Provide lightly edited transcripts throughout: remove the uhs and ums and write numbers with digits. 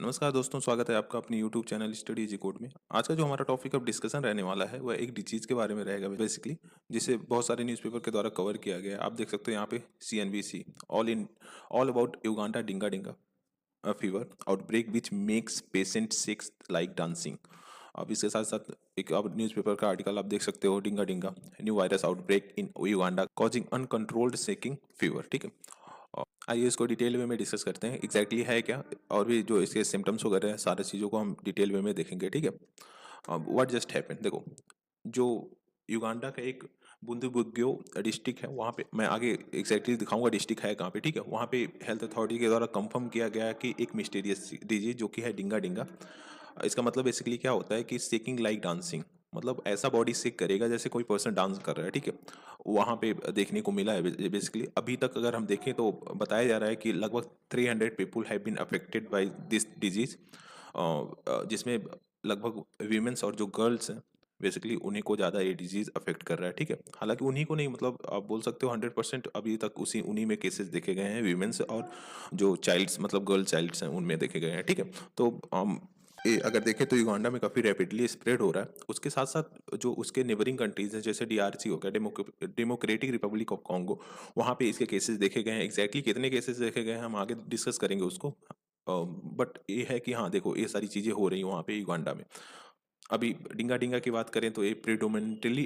नमस्कार दोस्तों, स्वागत है आपका अपनी YouTube channel study easy code में। आज का जो हमारा टॉपिक ऑफ डिस्कशन रहने वाला है वह एक डिजीज के बारे में रहेगा बेसिकली, जिसे बहुत सारे न्यूज़पेपर के द्वारा कवर किया गया है। आप देख सकते हो यहाँ पे CNBC all about Uganda डिंगा डिंगा fever outbreak which makes patient sick like dancing. अब इसके साथ साथ एक अब न्यूज़पेपर का आर्टिकल आप देख सकते हो, Dinga Dinga new virus outbreak in Uganda causing uncontrolled shaking fever. ठीक है, आइए इसको डिटेल वे में डिस्कस करते हैं एग्जैक्टली है क्या, और भी जो इसके सिम्टम्स वगैरह हैं सारी चीज़ों को हम डिटेल वे में देखेंगे। ठीक है, अब व्हाट जस्ट हैपेंड, देखो जो युगांडा का एक बुंदुबुग्यो डिस्ट्रिक्ट है, वहाँ पे मैं आगे एग्जैक्टली दिखाऊंगा डिस्ट्रिक्ट है कहाँ पे। ठीक है, वहाँ पे हेल्थ अथॉरिटी के द्वारा कंफर्म किया गया है कि एक मिस्टीरियस डिजीज जो कि है डिंगा डिंगा। इसका मतलब बेसिकली क्या होता है कि सेकिंग लाइक डांसिंग, मतलब ऐसा बॉडी शेक करेगा जैसे कोई पर्सन डांस कर रहा है। ठीक है, वहाँ पे देखने को मिला है बेसिकली। अभी तक अगर हम देखें तो बताया जा रहा है कि लगभग 300 people have been affected by this disease, जिसमें लगभग वीमेंस और जो गर्ल्स हैं बेसिकली उन्हीं को ज़्यादा ये डिजीज़ अफेक्ट कर रहा है। ठीक है, हालांकि उन्हीं को नहीं, मतलब आप बोल सकते हो 100% अभी तक उन्हीं में केसेस देखे गए हैं, वीमेंस और जो चाइल्ड्स मतलब गर्ल चाइल्ड्स हैं उनमें देखे गए हैं। ठीक है, तो अगर देखें तो युगांडा में काफ़ी रैपिडली स्प्रेड हो रहा है। उसके साथ साथ जो उसके नेबरिंग कंट्रीज हैं जैसे DRC हो गया, डेमोक्रेटिक रिपब्लिक ऑफ कॉन्गो, वहाँ पे इसके केसेस देखे गए हैं। एग्जैक्टली कितने केसेस देखे गए हैं हम आगे डिस्कस करेंगे उसको, बट ये है कि हाँ देखो ये सारी चीज़ें हो रही हैं वहाँ पे युगांडा में। अभी डिंगा डिंगा की बात करें तो ये प्रीडोमिनेंटली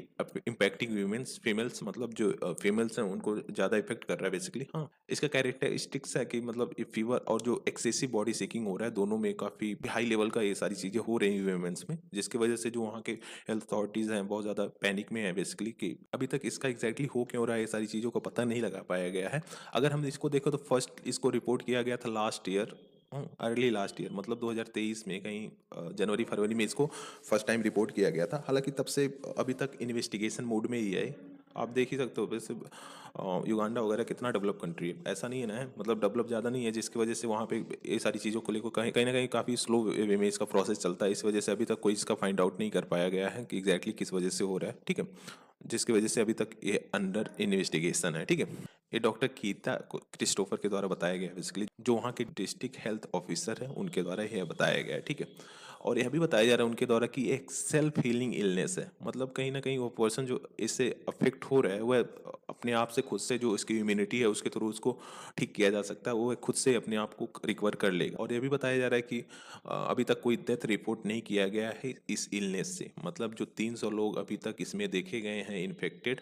इम्पैक्टिंग वीमेंस फीमेल्स, मतलब जो फीमेल्स हैं उनको ज़्यादा इफेक्ट कर रहा है बेसिकली। हाँ, इसका कैरेक्टरिस्टिक्स है कि मतलब ये फीवर और जो एक्सेसिव बॉडी शेकिंग हो रहा है दोनों में काफ़ी हाई लेवल का ये सारी चीज़ें हो रही हैं वीमेंस में, जिसकी वजह से जो वहाँ के हेल्थ अथॉरिटीज़ हैं बहुत ज़्यादा पैनिक में है बेसिकली कि अभी तक इसका एग्जैक्टली हो क्यों रहा है, ये सारी चीज़ों का पता नहीं लगा पाया गया है। अगर हम इसको देखें तो फर्स्ट इसको रिपोर्ट किया गया था last year, early last year, मतलब 2023 में कहीं जनवरी फरवरी में इसको फर्स्ट टाइम रिपोर्ट किया गया था। हालांकि तब से अभी तक इन्वेस्टिगेशन मोड में ही है। आप देख ही सकते हो वैसे युगांडा वगैरह कितना डेवलप कंट्री है, ऐसा नहीं है ना, मतलब डेवलप ज़्यादा नहीं है, जिसकी वजह से वहाँ पे ये सारी चीज़ों को लेकर कहीं कहीं ना कहीं काफ़ी स्लो वे में इसका प्रोसेस चलता है। इस वजह से अभी तक कोई इसका फाइंड आउट नहीं कर पाया गया है कि एग्जैक्टली किस वजह से हो रहा है। ठीक है, जिसकी वजह से अभी तक ये अंडर इन्वेस्टिगेशन है। ठीक है, ये डॉक्टर गीता क्रिस्टोफर के द्वारा बताया गया है बेसिकली, जो वहाँ के डिस्ट्रिक्ट हेल्थ ऑफिसर है उनके द्वारा यह बताया गया है। ठीक है, और यह भी बताया जा रहा है उनके द्वारा कि एक सेल्फ हीलिंग इलनेस है, मतलब कहीं ना कहीं वो पर्सन जो इससे अफेक्ट हो रहा है वह अपने आप से खुद से जो इसकी इम्यूनिटी है उसके थ्रू उसको ठीक किया जा सकता है, वो खुद से अपने आप को रिकवर कर लेगा। और यह भी बताया जा रहा है कि अभी तक कोई डेथ रिपोर्ट नहीं किया गया है इस इलनेस से, मतलब जो 300 लोग अभी तक इसमें देखे गए हैं इन्फेक्टेड,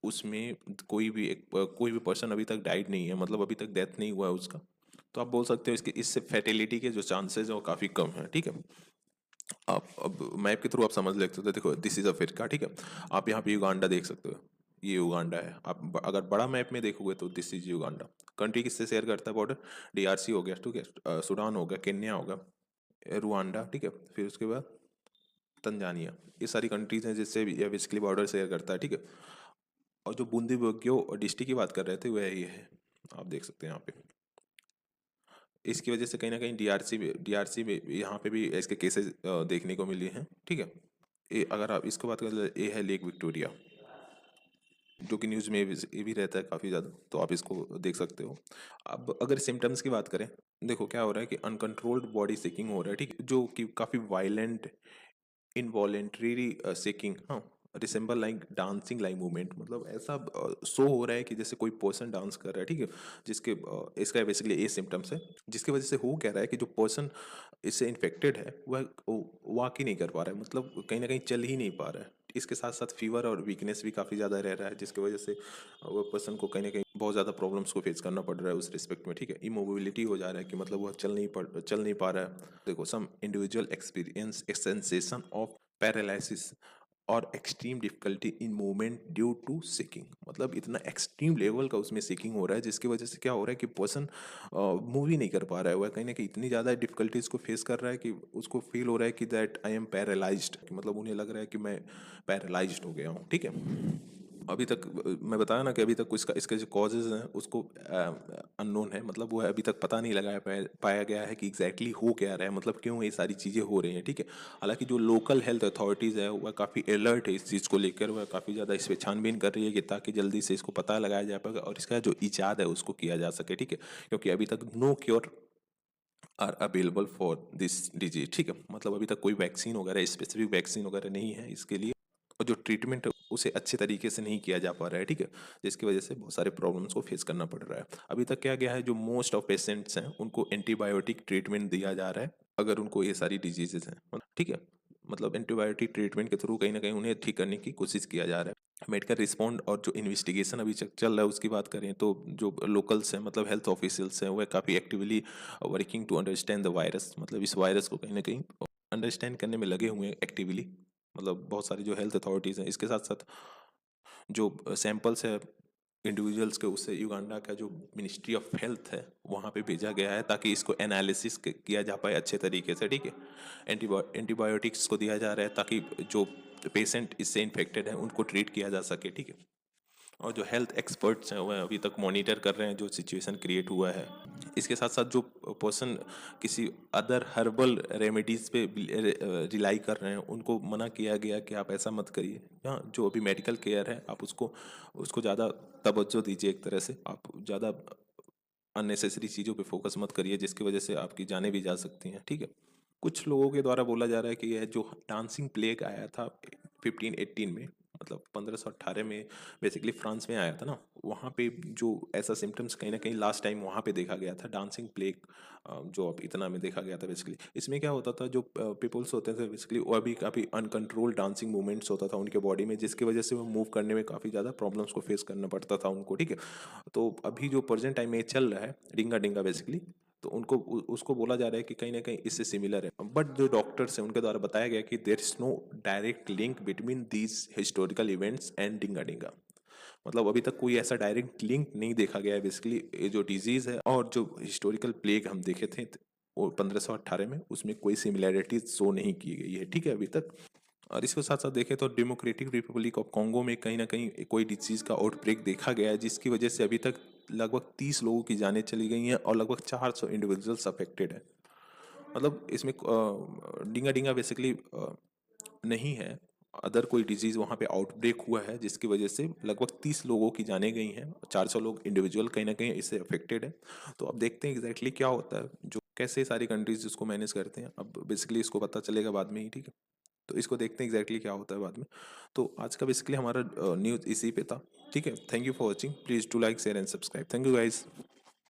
उसमें कोई भी पर्सन अभी तक डाइड नहीं है, मतलब अभी तक डेथ नहीं हुआ है उसका। तो आप बोल सकते हो इसके इससे फैटिलिटी के जो चांसेस हैं वो काफ़ी कम है। ठीक है, आप अब मैप के थ्रू आप समझ लेते हो, देखो दिस इज अफ्रीका। ठीक है, आप यहाँ पे युगांडा देख सकते हो, ये युगांडा है। आप अगर बड़ा मैप में देखोगे तो दिस इज युगांडा। कंट्री किससे शेयर करता है बॉर्डर? DRC हो गया, ठीक है, सूडान हो गया, केन्या होगा, रुआंडा, ठीक है, फिर उसके बाद तंजानिया। ये सारी कंट्रीज हैं जिससे ये बेसिकली बॉर्डर शेयर करता है। ठीक है, और जो बूंदी और डिस्ट्रिक्ट की बात कर रहे थे वह ये है, आप देख सकते हैं यहाँ पे। इसकी वजह से कहीं ना कहीं DRC में यहाँ पे भी इसके केसेस देखने को मिले हैं। ठीक है, ये अगर आप इसको बात करें, ये है लेक विक्टोरिया, जो कि न्यूज़ में ये भी रहता है काफ़ी ज़्यादा, तो आप इसको देख सकते हो। अब अगर सिम्टम्स की बात करें, देखो क्या हो रहा है कि अनकंट्रोल्ड बॉडी शेकिंग हो रहा है। ठीक है, जो कि काफ़ी वायलेंट इनवॉलेंटरी सेकिंग, हाँ, resemble like dancing like movement, मतलब ऐसा शो हो रहा है कि जैसे कोई पर्सन डांस कर रहा है। ठीक है, जिसके इसका बेसिकली ये सिम्टम्स है, जिसकी वजह से हो क्या रहा है कि जो पर्सन इससे इन्फेक्टेड है वह वॉक ही नहीं कर पा रहा है, मतलब कहीं ना कहीं चल ही नहीं पा रहा है। इसके साथ साथ फीवर और वीकनेस भी काफ़ी ज़्यादा रह रहा है, जिसकी वजह से वो पर्सन को कहीं ना कहीं बहुत ज़्यादा प्रॉब्लम्स को फेस करना पड़ रहा है उस रिस्पेक्ट में। ठीक है, इमोबिलिटी हो जा रहा है कि मतलब वह चल नहीं पा रहा है। देखो, some individual experience a sensation of paralysis और extreme difficulty in movement due to shaking, मतलब इतना एक्सट्रीम लेवल का उसमें सीकिंग हो रहा है, जिसकी वजह से क्या हो रहा है कि पर्सन मूव ही नहीं कर पा रहा है। वह कहीं ना कहीं इतनी ज़्यादा डिफिकल्टीज को फेस कर रहा है कि उसको फील हो रहा है कि दैट आई एम पैरालाइज्ड, मतलब उन्हें लग रहा है कि मैं पैरालाइज्ड हो गया हूँ। ठीक है, अभी तक मैं बताया ना कि अभी तक इसका इसके जो कॉजेज हैं उसको अननोन है, मतलब वो अभी तक पता नहीं लगाया पाया गया है कि एग्जैक्टली हो क्या रहा है, मतलब क्यों ये सारी चीज़ें हो रही हैं। ठीक है, हालांकि जो लोकल हेल्थ अथॉरिटीज़ है वह काफ़ी अलर्ट है इस चीज़ को लेकर, वह काफ़ी ज़्यादा इस पर छानबीन कर रही है कि ताकि जल्दी से इसको पता लगाया जा पाएगा और इसका जो इजाद है उसको किया जा सके। ठीक है, क्योंकि अभी तक no cure are available for this disease. ठीक है, मतलब अभी तक कोई वैक्सीन वगैरह, स्पेसिफिक वैक्सीन वगैरह नहीं है इसके लिए, और जो ट्रीटमेंट है उसे अच्छे तरीके से नहीं किया जा पा रहा है। ठीक है, जिसकी वजह से बहुत सारे प्रॉब्लम्स को फेस करना पड़ रहा है। अभी तक क्या गया है, जो मोस्ट ऑफ पेशेंट्स हैं उनको एंटीबायोटिक ट्रीटमेंट दिया जा रहा है अगर उनको ये सारी डिजीजेज हैं। ठीक है, मतलब एंटीबायोटिक ट्रीटमेंट के थ्रू कहीं ना कहीं उन्हें ठीक करने की कोशिश किया जा रहा है। मेडिकल रिस्पॉन्ड और जो इन्वेस्टिगेशन अभी चल रहा है उसकी बात करें तो जो लोकल्स हैं, मतलब हेल्थ ऑफिशियल्स हैं, वह काफ़ी actively working to understand the virus, मतलब इस वायरस को कहीं ना कहीं अंडरस्टैंड करने में लगे हुए हैं एक्टिवली। मतलब बहुत सारी जो हेल्थ अथॉरिटीज़ हैं, इसके साथ साथ जो सैंपल्स है इंडिविजुअल्स के, उससे युगांडा का जो मिनिस्ट्री ऑफ हेल्थ है वहाँ पे भेजा गया है ताकि इसको एनालिसिस किया जा पाए अच्छे तरीके से। ठीक है, एंटीबायोटिक्स को दिया जा रहा है ताकि जो पेशेंट इससे इन्फेक्टेड है उनको ट्रीट किया जा सके। ठीक है, और जो हेल्थ एक्सपर्ट्स हैं वह अभी तक मॉनिटर कर रहे हैं जो सिचुएशन क्रिएट हुआ है। इसके साथ साथ जो पर्सन किसी अदर हर्बल रेमेडीज़ पे रिलाई कर रहे हैं उनको मना किया गया कि आप ऐसा मत करिए। हाँ, जो अभी मेडिकल केयर है आप उसको उसको ज़्यादा तवज्जो दीजिए, एक तरह से आप ज़्यादा अननेसेसरी चीज़ों पे फोकस मत करिए जिसकी वजह से आपकी जानें भी जा सकती हैं। ठीक है, कुछ लोगों के द्वारा बोला जा रहा है कि यह जो डांसिंग प्लेग आया था 1518 में, मतलब 1518 में बेसिकली फ्रांस में आया था ना, वहाँ पे जो ऐसा सिम्टम्स कहीं ना कहीं लास्ट टाइम वहाँ पे देखा गया था, डांसिंग प्लेग जो अब इतना में देखा गया था। बेसिकली इसमें क्या होता था, जो पीपल्स होते थे बेसिकली वो अभी काफ़ी अनकंट्रोल्ड डांसिंग मूवमेंट्स होता था उनके बॉडी में, जिसकी वजह से वो मूव करने में काफ़ी ज़्यादा प्रॉब्लम्स को फेस करना पड़ता था उनको। ठीक है, तो अभी जो प्रेजेंट टाइम में चल रहा है डिंगा डिंगा बेसिकली, तो उनको उसको बोला जा रहा है कि कहीं ना कहीं इससे सिमिलर है। बट जो डॉक्टर्स हैं उनके द्वारा बताया गया कि there is no direct link between these historical events and Dinga Dinga. मतलब अभी तक कोई ऐसा डायरेक्ट लिंक नहीं देखा गया है बेसिकली ये जो डिजीज है और जो हिस्टोरिकल प्लेग हम देखे थे वो 1518 में, उसमें कोई सिमिलैरिटीज शो नहीं की गई है। ठीक है अभी तक। और इसके साथ साथ देखें तो डेमोक्रेटिक रिपब्लिक ऑफ कॉन्गो में कहीं ना कहीं कोई डिजीज का आउटब्रेक देखा गया है जिसकी वजह से अभी तक लगभग 30 लोगों की जानें चली गई हैं और लगभग 400 इंडिविजुअल्स अफेक्टेड है। मतलब इसमें डिंगा डिंगा बेसिकली नहीं है, अदर कोई डिजीज वहाँ पे आउटब्रेक हुआ है जिसकी वजह से लगभग 30 लोगों की जानें गई हैं, 400 लोग इंडिविजुअल कहीं ना कहीं इससे अफेक्टेड है। तो अब देखते हैं एग्जैक्टली क्या होता है, जो कैसे सारी कंट्रीज इसको मैनेज करते हैं। अब बेसिकली इसको पता चलेगा बाद में ही। ठीक है, तो इसको देखते हैं एग्जैक्टली क्या होता है बाद में। तो आज का बेसिकली हमारा न्यूज़ इसी पे था। ठीक है, thank you for watching, please do like share and subscribe. Thank you guys.